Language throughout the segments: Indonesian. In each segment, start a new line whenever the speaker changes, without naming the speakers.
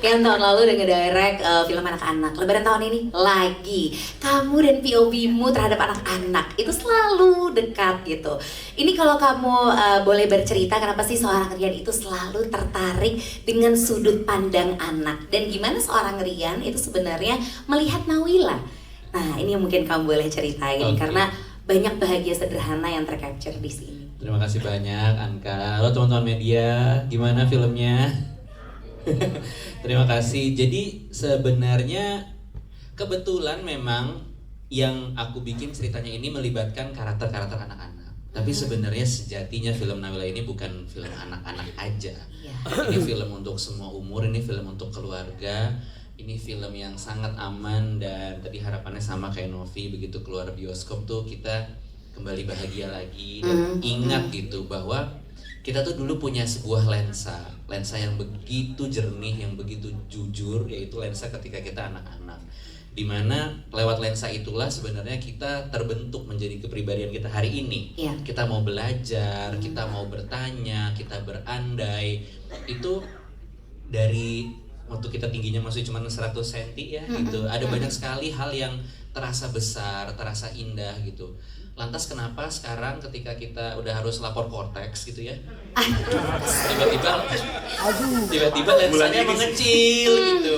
Yang tahun lalu udah ngedirect film anak-anak. Lebaran tahun ini lagi. Kamu dan POV-mu terhadap anak-anak itu selalu dekat gitu. Ini kalau kamu boleh bercerita, kenapa sih seorang Rian itu selalu tertarik dengan sudut pandang anak? Dan gimana seorang Rian itu sebenarnya melihat Nawila? Nah, ini yang mungkin kamu boleh ceritain, karena banyak bahagia sederhana yang tercapture di sini.
Terima kasih banyak Anka. Halo teman-teman media, gimana filmnya? Terima kasih. Jadi sebenarnya kebetulan memang yang aku bikin ceritanya ini melibatkan karakter-karakter anak-anak. Tapi sebenarnya sejatinya film Nawila ini bukan film anak-anak aja. Ini film untuk semua umur, ini film untuk keluarga. Ini film yang sangat aman, dan tadi harapannya sama kayak Novi, begitu keluar bioskop tuh kita kembali bahagia lagi dan ingat gitu bahwa kita tuh dulu punya sebuah lensa yang begitu jernih, yang begitu jujur, yaitu lensa ketika kita anak-anak. Dimana lewat lensa itulah sebenarnya kita terbentuk menjadi kepribadian kita hari ini. Kita mau belajar, kita mau bertanya, kita berandai. Itu dari waktu kita tingginya masih cuma 100 cm ya gitu. Ada banyak sekali hal yang terasa besar, terasa indah gitu. Lantas kenapa sekarang ketika kita udah harus lapor korteks gitu ya, tiba-tiba lensanya mengecil gitu,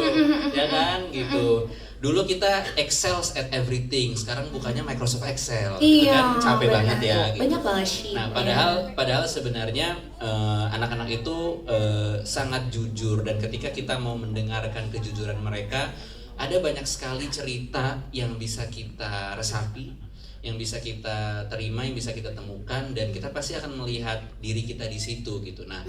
ya kan gitu. Dulu kita excels at everything, sekarang bukannya Microsoft Excel, gitu kan capek banget ya. Gitu.
Banyak banget sih.
Nah padahal sebenarnya anak-anak itu sangat jujur, dan ketika kita mau mendengarkan kejujuran mereka, ada banyak sekali cerita yang bisa kita resapi, yang bisa kita terima, yang bisa kita temukan, dan kita pasti akan melihat diri kita di situ gitu. Nah,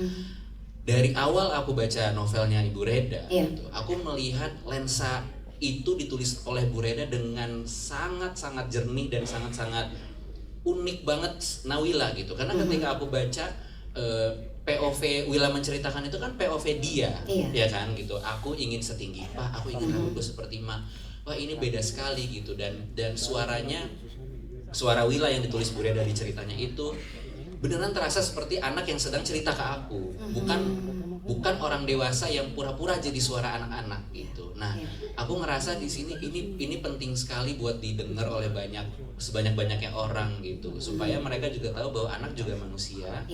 dari awal aku baca novelnya Ibu Reda, gitu, aku melihat lensa itu ditulis oleh Bu Reda dengan sangat-sangat jernih dan sangat-sangat unik banget Nawila gitu. Karena ketika aku baca POV Wila menceritakan itu kan POV dia, ya kan gitu. Aku ingin setinggi Pak, aku ingin rambutku seperti Ma. Wah ini beda sekali gitu, dan suaranya, suara Wila yang ditulis Bu Reda di ceritanya itu beneran terasa seperti anak yang sedang cerita ke aku, bukan orang dewasa yang pura-pura jadi suara anak-anak gitu. Nah, aku ngerasa di sini ini penting sekali buat didengar oleh sebanyak-banyaknya orang gitu, supaya mereka juga tahu bahwa anak juga manusia,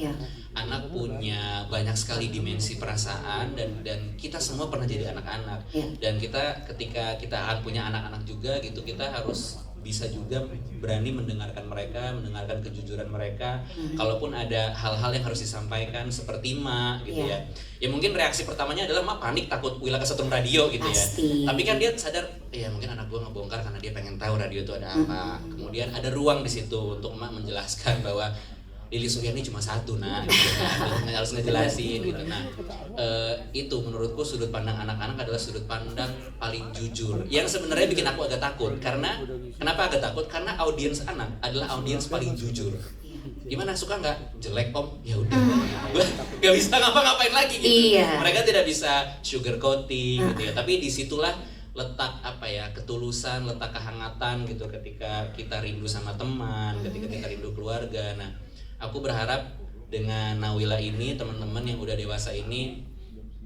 anak punya banyak sekali dimensi perasaan, dan kita semua pernah jadi anak-anak, dan kita ketika kita akan punya anak-anak juga gitu, kita harus bisa juga berani mendengarkan mereka, mendengarkan kejujuran mereka. Kalaupun ada hal-hal yang harus disampaikan seperti Ma gitu ya. Ya mungkin reaksi pertamanya adalah Ma panik, takut Wila kesetrum radio gitu ya. Tapi kan dia sadar, ya mungkin anak gua ngebongkar karena dia pengen tahu radio itu ada apa. Kemudian ada ruang di situ untuk Ma menjelaskan bahwa Lili Suryani cuma satu gitu kan, harus ngejelasin gitu. Nah itu menurutku sudut pandang anak-anak adalah sudut pandang paling jujur, yang sebenarnya bikin aku agak takut. Kenapa agak takut? Karena audiens anak adalah audiens paling jujur. Gimana, suka nggak? Jelek Om? Ya udah, nggak bisa ngapa-ngapain lagi gitu. Mereka tidak bisa sugar coating gitu ya. Tapi disitulah letak apa ya, ketulusan, letak kehangatan gitu, ketika kita rindu sama teman, ketika kita rindu keluarga. Nah, aku berharap dengan Nawila ini, teman-teman yang udah dewasa ini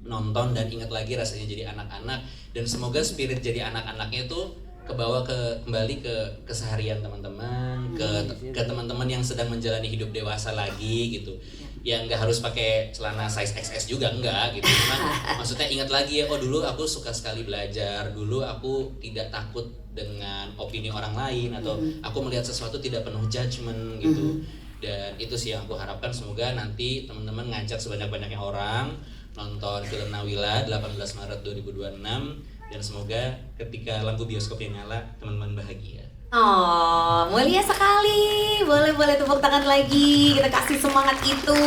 nonton dan ingat lagi rasanya jadi anak-anak, dan semoga spirit jadi anak-anaknya itu kebawa kembali ke keseharian teman-teman, ke teman-teman yang sedang menjalani hidup dewasa lagi gitu. Ya nggak harus pakai celana size XS juga, enggak gitu. Cuman maksudnya ingat lagi ya, oh dulu aku suka sekali belajar, dulu aku tidak takut dengan opini orang lain, atau aku melihat sesuatu tidak penuh judgement gitu. Dan itu sih yang aku harapkan, semoga nanti teman-teman ngajak sebanyak-banyaknya orang nonton film Nawila 18 Maret 2026, dan semoga ketika lampu bioskopnya nyala teman-teman bahagia.
Oh, mulia sekali. Boleh tepuk tangan lagi. Kita kasih semangat itu.